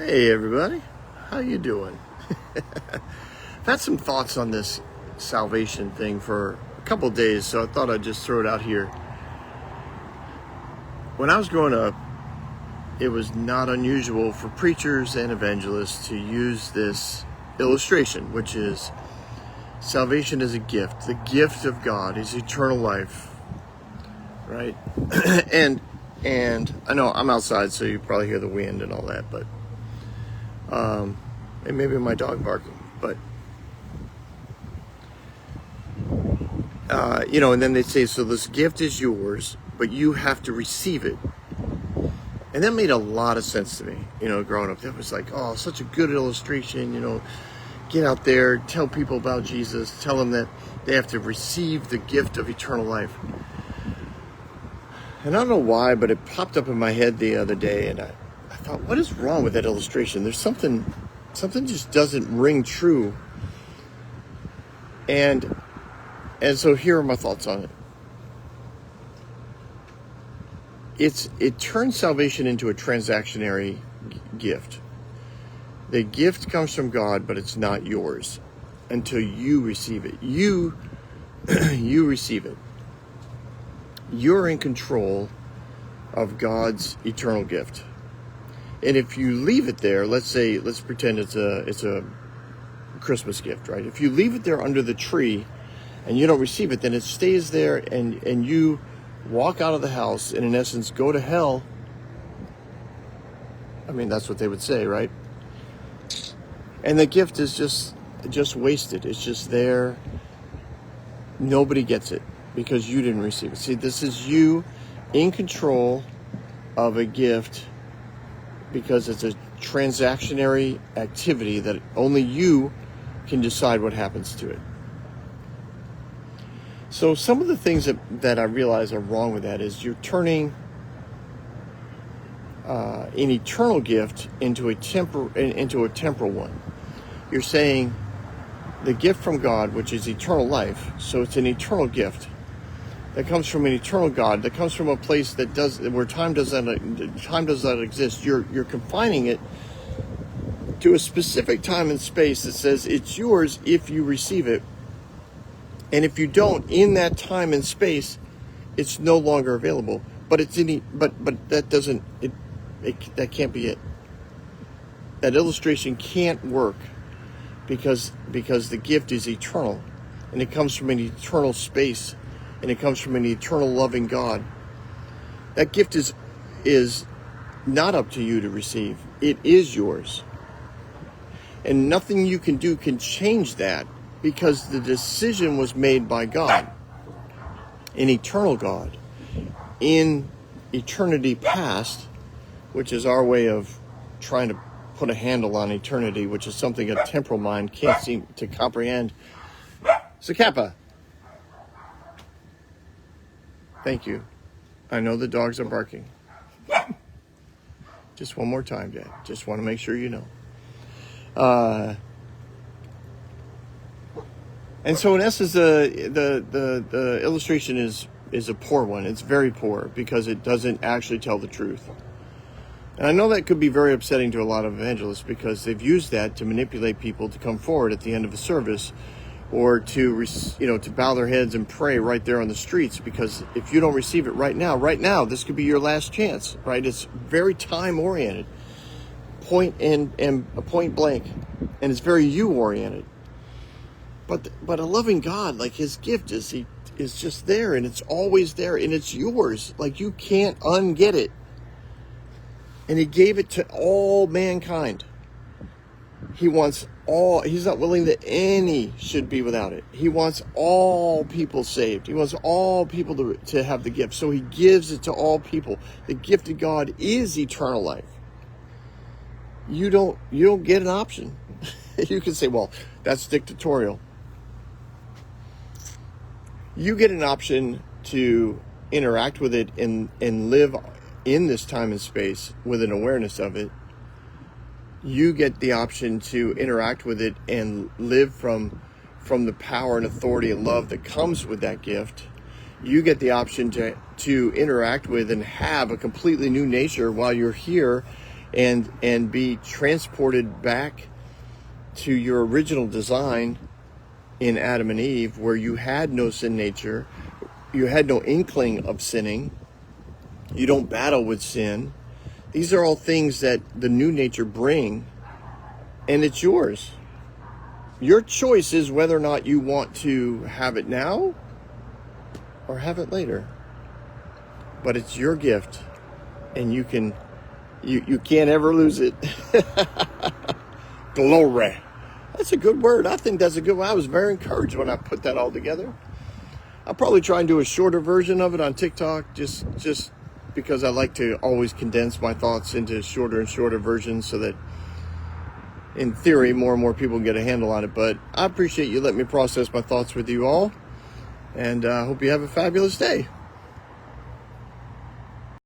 Hey everybody, how you doing? I've had some thoughts on this salvation thing for a couple of days, so I thought I'd just throw it out here. When I was growing up, it was not unusual for preachers and evangelists to use this illustration, which is salvation is a gift. The gift of God is eternal life, right? and I know I'm outside, so you probably hear the wind and all that, but and maybe my dog barking, but and then they say, so this gift is yours, but you have to receive it. And that made a lot of sense to me, growing up. That was like, oh, such a good illustration, get out there, tell people about Jesus, tell them that they have to receive the gift of eternal life. And I don't know why, but it popped up in my head the other day, and I thought, what is wrong with that illustration? There's something just doesn't ring true. And so here are my thoughts on it. It turns salvation into a transactionary gift. The gift comes from God, but it's not yours until you receive it. You receive it. You're in control of God's eternal gift. And if you leave it there, let's pretend it's a Christmas gift, right? If you leave it there under the tree and you don't receive it, then it stays there and you walk out of the house and in essence go to hell. I mean, that's what they would say, right? And the gift is just wasted. It's just there. Nobody gets it because you didn't receive it. See, this is you in control of a gift because it's a transactionary activity that only you can decide what happens to it. So some of the things that I realize are wrong with that is you're turning an eternal gift into a temporal one. You're saying the gift from God, which is eternal life, so it's an eternal gift that comes from an eternal God, that comes from a place where time does not exist. You're confining it to a specific time and space that says it's yours if you receive it. And if you don't, in that time and space, it's no longer available. But that doesn't that can't be it. That illustration can't work because the gift is eternal, and it comes from an eternal space, and it comes from an eternal loving God. That gift is not up to you to receive. It is yours. And nothing you can do can change that because the decision was made by God, an eternal God, in eternity past, which is our way of trying to put a handle on eternity, which is something a temporal mind can't seem to comprehend. Zacapa. Thank you. I know the dogs are barking. Just one more time, Dad. Just want to make sure you know. And so in essence, the illustration is a poor one. It's very poor because it doesn't actually tell the truth. And I know that could be very upsetting to a lot of evangelists because they've used that to manipulate people to come forward at the end of a service or to bow their heads and pray right there on the streets, because if you don't receive it right now, this could be your last chance, right? It's very time oriented, point blank, and it's very you oriented. But a loving God, like his gift is just there, and it's always there, and it's yours. Like you can't unget it. And he gave it to all mankind. He's not willing that any should be without it. He wants all people saved. He wants all people to have the gift. So he gives it to all people. The gift of God is eternal life. You don't get an option. You can say, well, that's dictatorial. You get an option to interact with it and live in this time and space with an awareness of it. You get the option to interact with it and live from the power and authority and love that comes with that gift. You get the option to interact with and have a completely new nature while you're here and be transported back to your original design in Adam and Eve, where you had no sin nature, you had no inkling of sinning, you don't battle with sin. These are all things that the new nature bring, and it's yours. Your choice is whether or not you want to have it now or have it later. But it's your gift, and you can't ever lose it. Glory. That's a good word. I think that's a good one. I was very encouraged when I put that all together. I'll probably try and do a shorter version of it on TikTok, just because I like to always condense my thoughts into shorter and shorter versions so that, in theory, more and more people get a handle on it. But I appreciate you letting me process my thoughts with you all, and I hope you have a fabulous day.